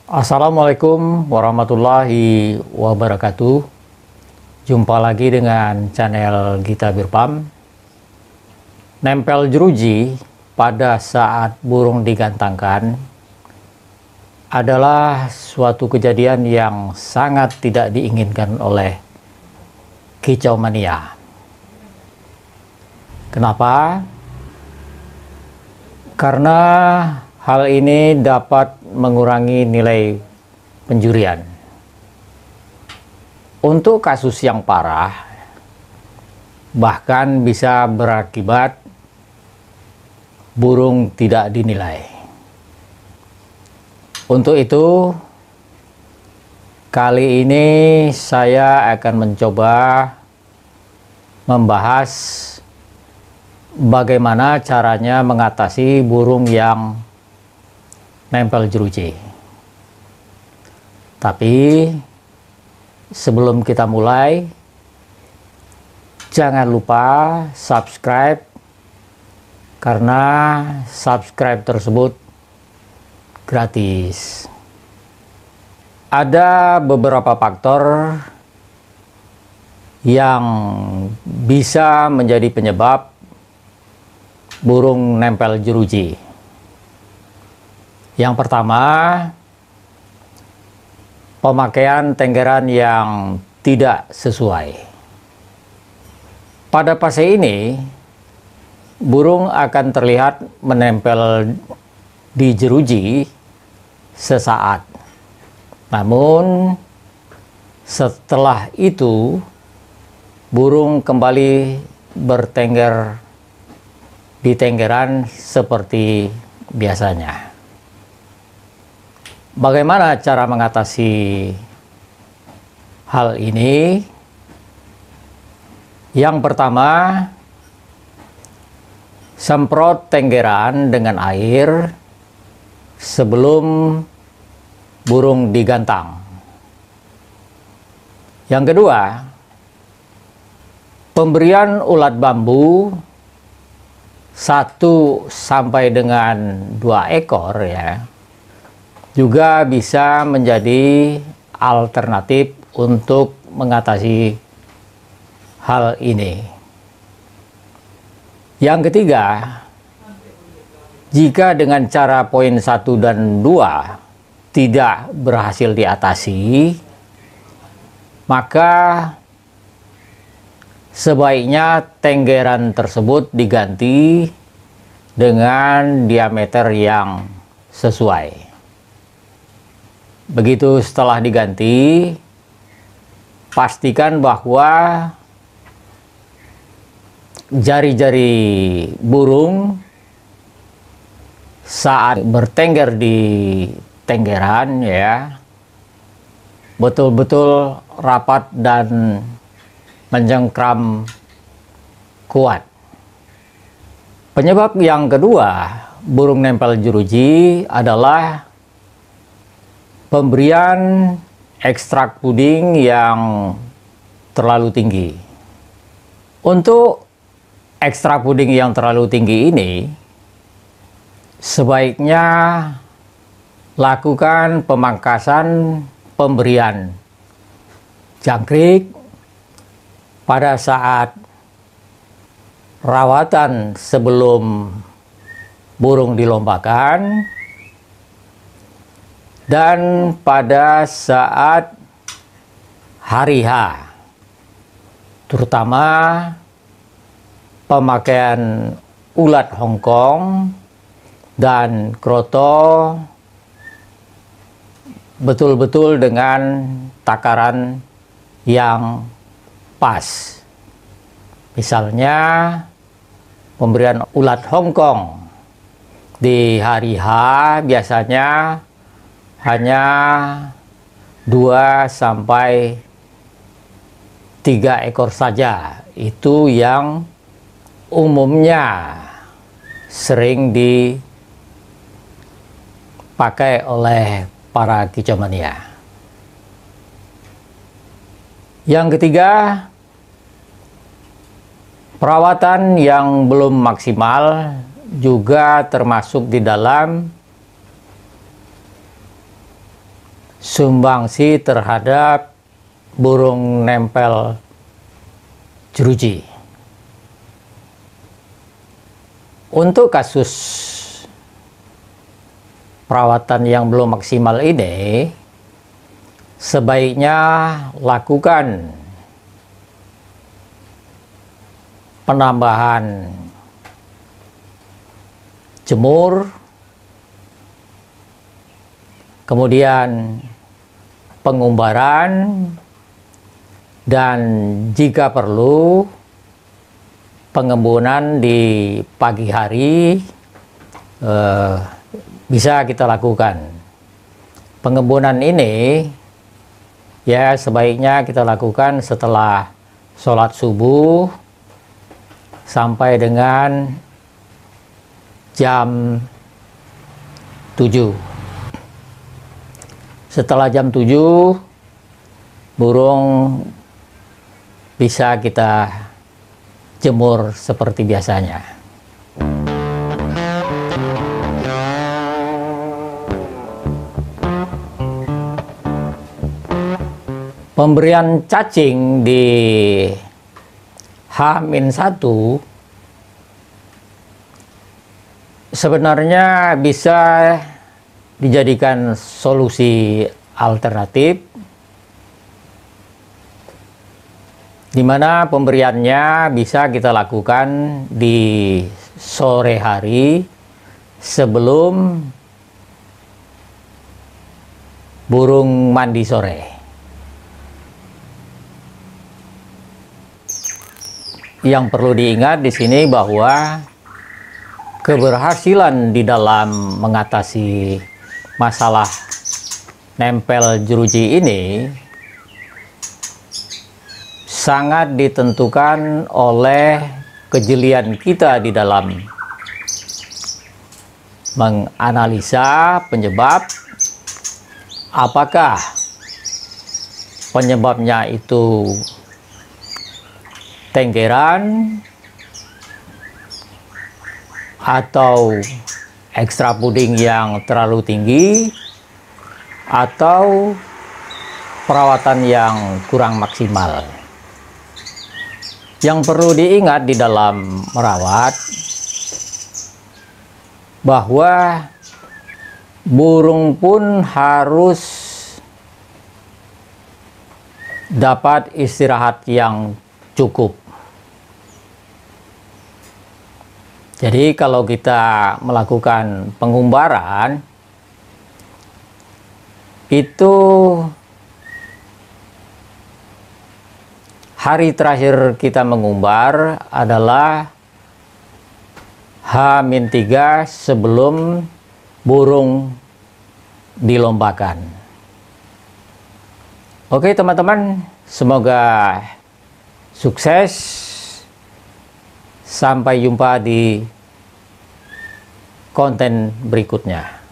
Assalamualaikum warahmatullahi wabarakatuh. Jumpa lagi dengan channel Gita Birpam. Nempel jeruji pada saat burung digantangkan adalah suatu kejadian yang sangat tidak diinginkan oleh kicau mania. Kenapa? Karena hal ini dapat mengurangi nilai penjurian. Untuk kasus yang parah, bahkan bisa berakibat burung tidak dinilai. Untuk itu, kali ini saya akan mencoba membahas bagaimana caranya mengatasi burung yang nempel jeruji. Tapi sebelum kita mulai, jangan lupa subscribe, karena subscribe tersebut gratis. Ada beberapa faktor yang bisa menjadi penyebab burung nempel jeruji. Yang pertama, pemakaian tenggeran yang tidak sesuai. Pada fase ini, burung akan terlihat menempel di jeruji sesaat. Namun, setelah itu, burung kembali bertengger di tenggeran seperti biasanya. Bagaimana cara mengatasi hal ini? Yang pertama, semprot tenggeran dengan air sebelum burung digantang. Yang kedua, pemberian ulat bambu 1 sampai dengan 2 ekor ya, juga bisa menjadi alternatif untuk mengatasi hal ini. Yang ketiga, jika dengan cara poin 1 dan 2 tidak berhasil diatasi, maka sebaiknya tenggeran tersebut diganti dengan diameter yang sesuai. Begitu setelah diganti, pastikan bahwa jari-jari burung saat bertengger di tenggeran ya betul-betul rapat dan mencengkram kuat. Penyebab yang kedua burung nempel jeruji adalah pemberian ekstrak puding yang terlalu tinggi. Untuk ekstrak puding yang terlalu tinggi ini, sebaiknya lakukan pemangkasan pemberian jangkrik pada saat rawatan sebelum burung dilombakan, dan pada saat hari H, terutama pemakaian ulat Hongkong dan kroto betul-betul dengan takaran yang pas. Misalnya pemberian ulat Hongkong di hari H biasanya hanya 2 sampai 3 ekor saja. Itu yang umumnya sering dipakai oleh para kicau mania. Yang ketiga, perawatan yang belum maksimal juga termasuk di dalam sumbangsi terhadap burung nempel jeruji. Untuk kasus perawatan yang belum maksimal ini, sebaiknya lakukan penambahan jemur, kemudian pengumbaran, dan jika perlu pengembunan di pagi hari bisa kita lakukan. Pengembunan ini ya sebaiknya kita lakukan setelah sholat subuh sampai dengan jam 7. Setelah jam 7 burung bisa kita jemur seperti biasanya. Pemberian cacing di H-1 sebenarnya bisa dijadikan solusi alternatif, di mana pemberiannya bisa kita lakukan di sore hari sebelum burung mandi sore. Yang perlu diingat di sini bahwa keberhasilan di dalam mengatasi masalah nempel jeruji ini sangat ditentukan oleh kejelian kita di dalam menganalisa penyebab, apakah penyebabnya itu tenggeran atau ekstra puding yang terlalu tinggi atau perawatan yang kurang maksimal. Yang perlu diingat di dalam merawat bahwa burung pun harus dapat istirahat yang cukup. Jadi kalau kita melakukan pengumbaran itu hari terakhir kita mengumbar adalah H-3 sebelum burung dilombakan. Oke teman-teman, semoga sukses. Sampai jumpa di konten berikutnya.